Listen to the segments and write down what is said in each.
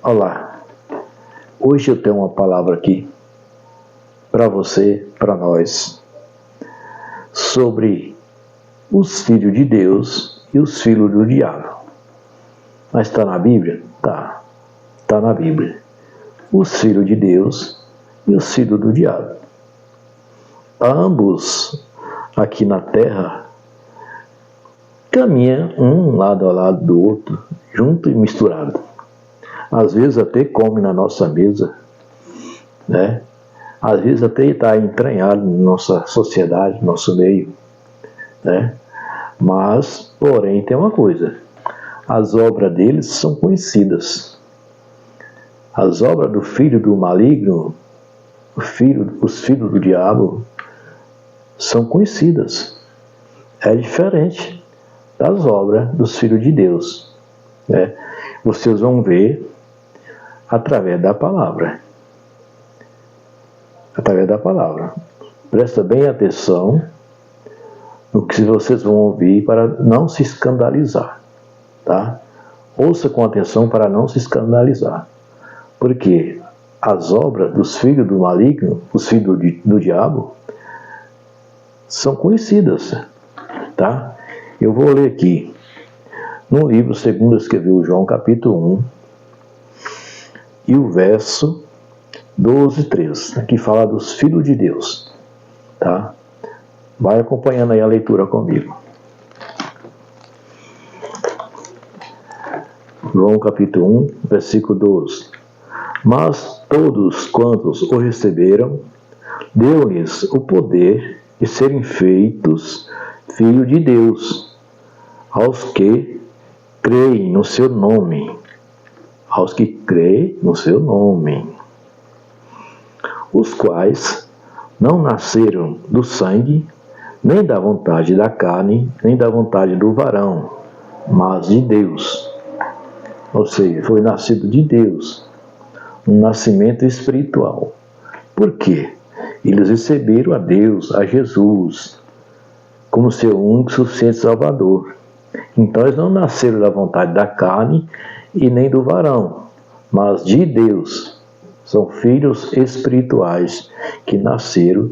Olá, hoje eu tenho uma palavra aqui para você, para nós, sobre os filhos de Deus e os filhos do diabo. Mas está na Bíblia? Está na Bíblia. Os filhos de Deus e os filhos do diabo. Ambos aqui na terra caminham um lado ao lado do outro, junto e misturado. Às vezes até come na nossa mesa, né? Às vezes até está entranhado na nossa sociedade, no nosso meio, né? Mas, porém, tem uma coisa: as obras deles são conhecidas. As obras do filho do maligno, os filhos do diabo, são conhecidas. É diferente das obras dos filhos de Deus, né? Vocês vão ver através da palavra. Através da palavra. Presta bem atenção no que vocês vão ouvir para não se escandalizar, tá? Ouça com atenção para não se escandalizar. Porque as obras dos filhos do maligno, os filhos do diabo, são conhecidas, tá? Eu vou ler aqui no livro segundo escreveu João, capítulo 1, e o verso 12 e 13, que fala dos filhos de Deus, tá? Vai acompanhando aí a leitura comigo. João, capítulo 1, versículo 12. Mas todos quantos o receberam, deu-lhes o poder de serem feitos filhos de Deus, aos que creem no seu nome. Aos que creem no seu nome. Os quais não nasceram do sangue, nem da vontade da carne, nem da vontade do varão, mas de Deus. Ou seja, foi nascido de Deus. Um nascimento espiritual. Por quê? Eles receberam a Deus, a Jesus, como seu único e suficiente Salvador. Então eles não nasceram da vontade da carne e nem do varão, mas de Deus. São filhos espirituais que nasceram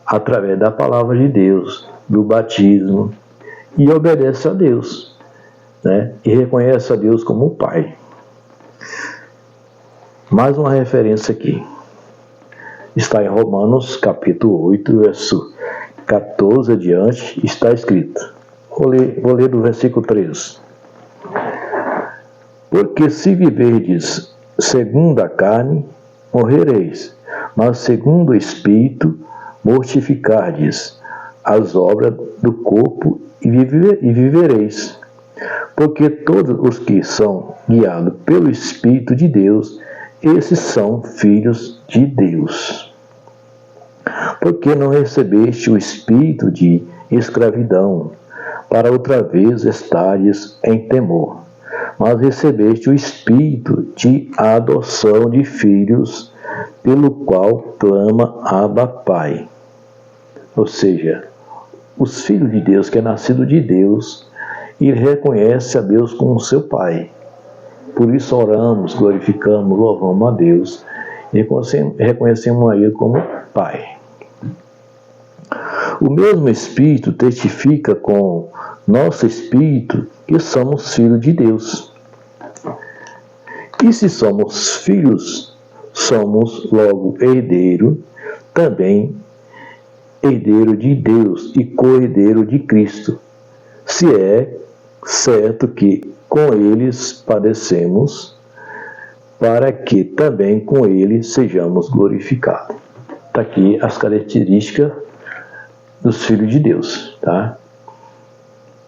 através da palavra de Deus, do batismo, e obedecem a Deus, né? E reconhecem a Deus como Pai. Mais uma referência aqui. Está em Romanos, capítulo 8, verso 14 adiante, está escrito. Vou ler do versículo 13. Porque se viverdes segundo a carne, morrereis, mas segundo o Espírito, mortificardes as obras do corpo e vivereis. Porque todos os que são guiados pelo Espírito de Deus, esses são filhos de Deus. Porque não recebeste o espírito de escravidão, para outra vez estares em temor, mas recebeste o espírito de adoção de filhos, pelo qual clama Abba Pai. Ou seja, os filhos de Deus, que é nascido de Deus, e reconhece a Deus como seu Pai. Por isso oramos, glorificamos, louvamos a Deus e reconhecemos a Ele como Pai. O mesmo Espírito testifica com nosso Espírito que somos filhos de Deus. E se somos filhos, somos logo herdeiro, também herdeiro de Deus e co-herdeiro de Cristo, se é certo que com eles padecemos, para que também com ele sejamos glorificados. Está aqui as características dos filhos de Deus, tá?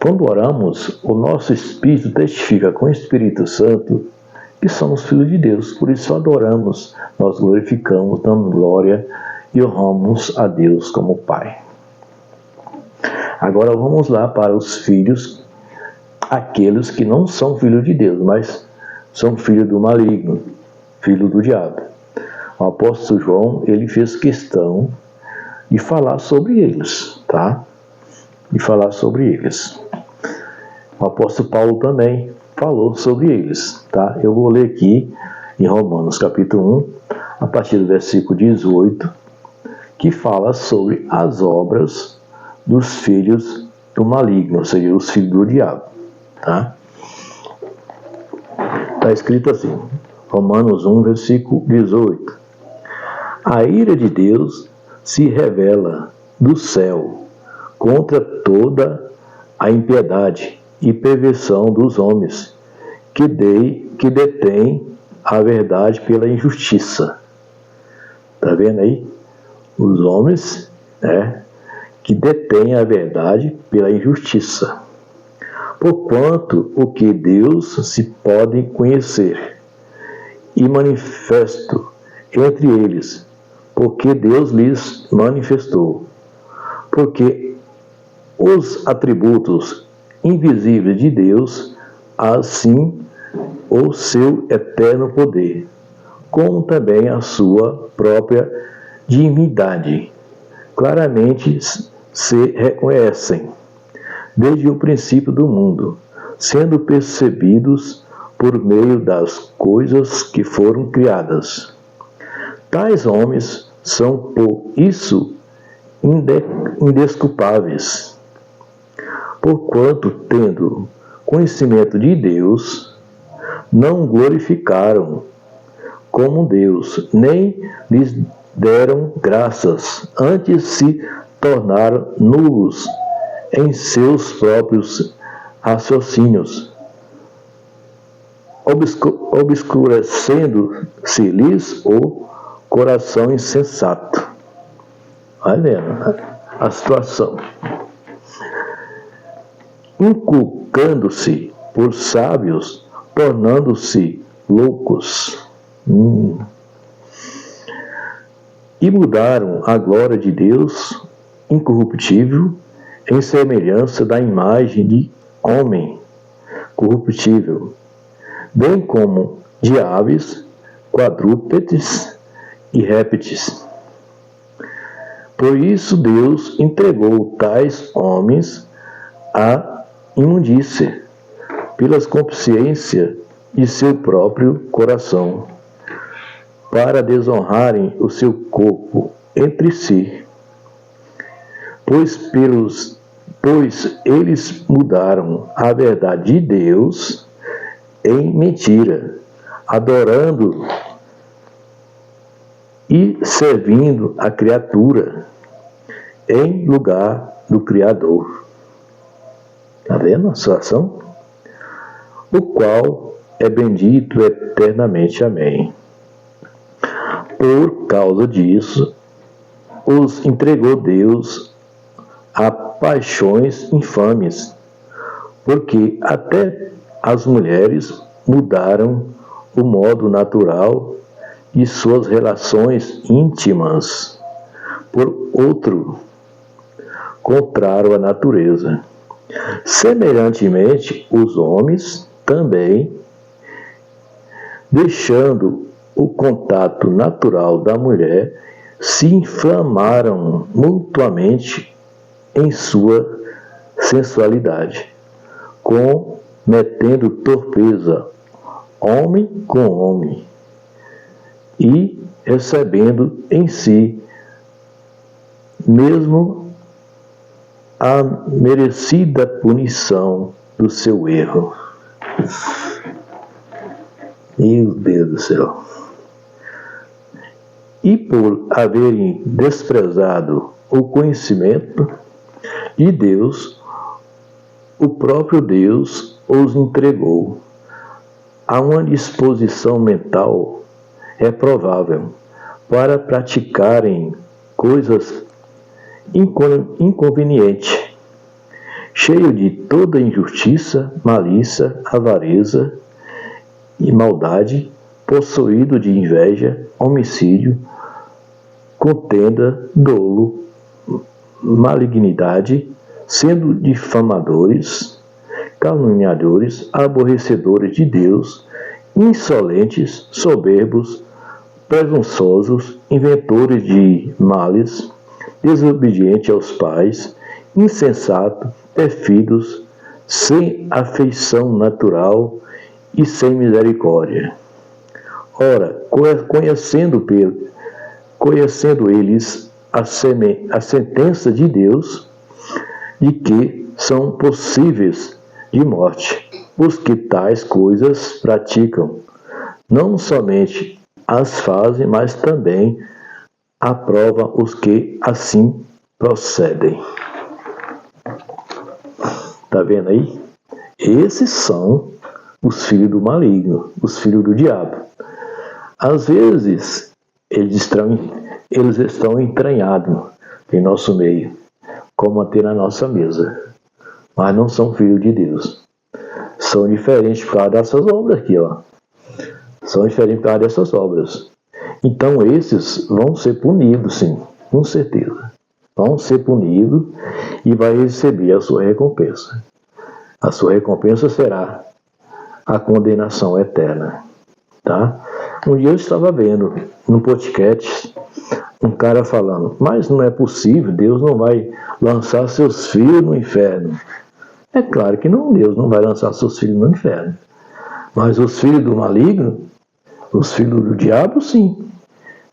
Quando oramos, o nosso Espírito testifica com o Espírito Santo que somos filhos de Deus. Por isso adoramos, nós glorificamos, damos glória e honramos a Deus como Pai. Agora vamos lá para os filhos, aqueles que não são filhos de Deus, mas são filhos do maligno, filho do diabo. O apóstolo João, ele fez questão de falar sobre eles, tá? De falar sobre eles. O apóstolo Paulo também falou sobre eles, tá? Eu vou ler aqui em Romanos capítulo 1, a partir do versículo 18, que fala sobre as obras dos filhos do maligno, ou seja, os filhos do diabo, tá? Está escrito assim, Romanos 1, versículo 18. A ira de Deus se revela do céu contra toda a impiedade e perversão dos homens que detêm a verdade pela injustiça. Está vendo aí? Os homens, que detêm a verdade pela injustiça. Porquanto o que Deus se pode conhecer e manifesto entre eles, porque Deus lhes manifestou. Porque os atributos invisíveis de Deus, assim o seu eterno poder, como também a sua própria divindade, claramente se reconhecem desde o princípio do mundo, sendo percebidos por meio das coisas que foram criadas. Tais homens são por isso indesculpáveis, porquanto, tendo conhecimento de Deus, não glorificaram como Deus, nem lhes deram graças, antes se tornaram nulos em seus próprios raciocínios, obscurecendo-se-lhes o coração insensato. Vai vendo a situação. Inculcando-se por sábios, tornando-se loucos. E mudaram a glória de Deus incorruptível em semelhança da imagem de homem corruptível, bem como de aves, quadrúpedes e répteis. Por isso Deus entregou tais homens à imundícia, pelas consciências de seu próprio coração, para desonrarem o seu corpo entre si. Pois eles mudaram a verdade de Deus em mentira, adorando e servindo a criatura em lugar do Criador. Está vendo a situação? O qual é bendito eternamente. Amém. Por causa disso, os entregou Deus a paixões infames, porque até as mulheres mudaram o modo natural de suas relações íntimas por outro, contrário à natureza. Semelhantemente, os homens também, deixando o contato natural da mulher, se inflamaram mutuamente em sua sensualidade, cometendo torpeza, homem com homem, e recebendo em si mesmo a merecida punição do seu erro. Meu Deus do céu. E por haverem desprezado o conhecimento de Deus, o próprio Deus os entregou a uma disposição mental reprovável para praticarem coisas inconvenientes, cheio de toda injustiça, malícia, avareza e maldade, possuído de inveja, homicídio, contenda, dolo, malignidade, sendo difamadores, caluniadores, aborrecedores de Deus, insolentes, soberbos, presunçosos, inventores de males, desobedientes aos pais, insensatos, pérfidos, sem afeição natural e sem misericórdia. Ora, conhecendo eles a sentença de Deus, de que são possíveis de morte os que tais coisas praticam, não somente as fazem, mas também aprovam os que assim procedem. Está vendo aí? Esses são os filhos do maligno, os filhos do diabo. Às vezes, eles estão entranhados em nosso meio, como até na nossa mesa, mas não são filhos de Deus. São diferentes por causa dessas obras aqui, ó. São diferentes por causa dessas obras. Então, esses vão ser punidos, sim, com certeza. Vão ser punidos e vai receber a sua recompensa. A sua recompensa será a condenação eterna, tá? Um dia eu estava vendo no podcast um cara falando, mas não é possível, Deus não vai lançar seus filhos no inferno. É claro que não, Deus não vai lançar seus filhos no inferno. Mas os filhos do maligno, os filhos do diabo, sim.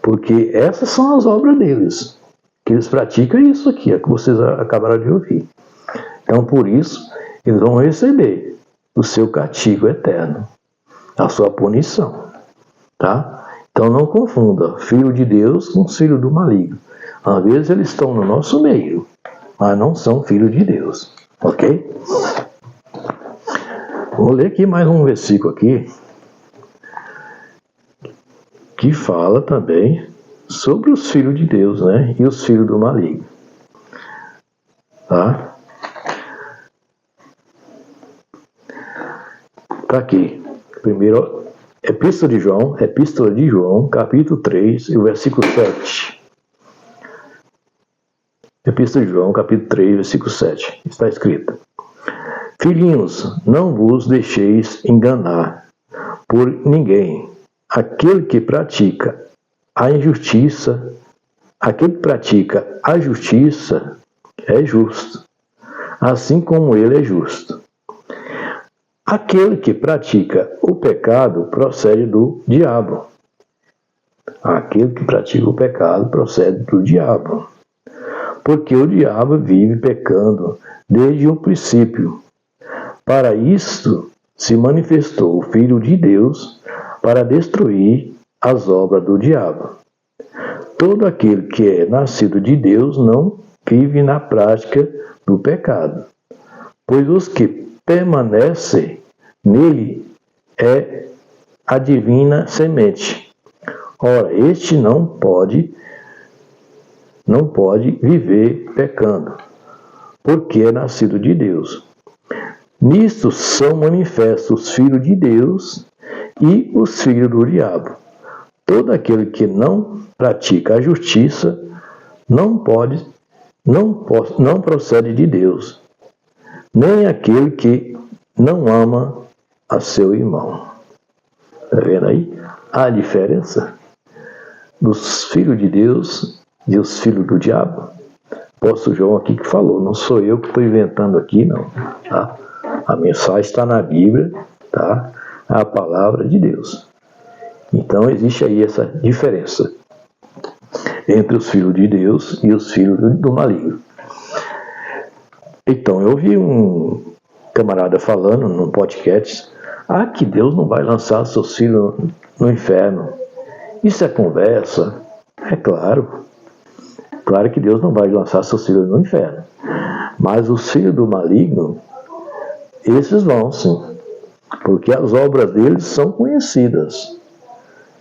Porque essas são as obras deles. Que eles praticam isso aqui, é que vocês acabaram de ouvir. Então, por isso, eles vão receber o seu castigo eterno, a sua punição. Tá? Então, não confunda filho de Deus com filho do maligno. Às vezes, eles estão no nosso meio, mas não são filhos de Deus. Ok? Vou ler aqui mais um versículo aqui, que fala também sobre os filhos de Deus, né? E os filhos do maligno. Tá? Tá aqui. Primeiro, Epístola de João, capítulo 3, e o versículo 7. Epístola de João, capítulo 3, versículo 7. Está escrito: Filhinhos, não vos deixeis enganar por ninguém. Aquele que pratica a injustiça, é justo, assim como ele é justo. Aquele que pratica o pecado procede do diabo. Aquele que pratica o pecado procede do diabo. Porque o diabo vive pecando desde o princípio. Para isto se manifestou o Filho de Deus para destruir as obras do diabo. Todo aquele que é nascido de Deus não vive na prática do pecado, pois os que permanecem nele é a divina semente. Ora, este não pode viver pecando, porque é nascido de Deus. Nisto são manifestos os filhos de Deus e os filhos do diabo. Todo aquele que não pratica a justiça não procede de Deus, nem aquele que não ama a seu irmão. Está vendo aí a diferença dos filhos de Deus e os filhos do diabo? Apóstolo João aqui que falou, não sou eu que estou inventando aqui, não. Tá? A mensagem está na Bíblia, tá? A palavra de Deus. Então existe aí essa diferença entre os filhos de Deus e os filhos do maligno. Então eu ouvi um camarada falando num podcast, que Deus não vai lançar seus filhos no inferno. Isso é conversa? É claro. Claro que Deus não vai lançar seus filhos no inferno. Mas os filhos do maligno, esses vão sim. Porque as obras deles são conhecidas.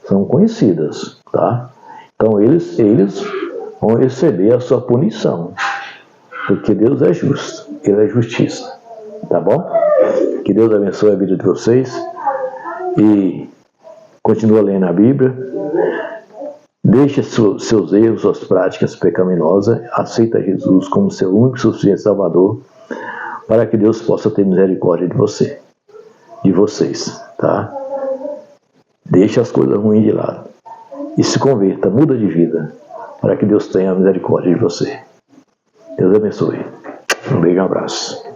São conhecidas, tá? Então eles vão receber a sua punição. Porque Deus é justo. Ele é justiça. Tá bom? Que Deus abençoe a vida de vocês. E continua lendo a Bíblia. Deixe seus erros, suas práticas pecaminosas. Aceita Jesus como seu único e suficiente Salvador. Para que Deus possa ter misericórdia de você. De vocês. Tá? Deixe as coisas ruins de lado. E se converta, muda de vida. Para que Deus tenha misericórdia de você. Deus abençoe. Um beijo e um abraço.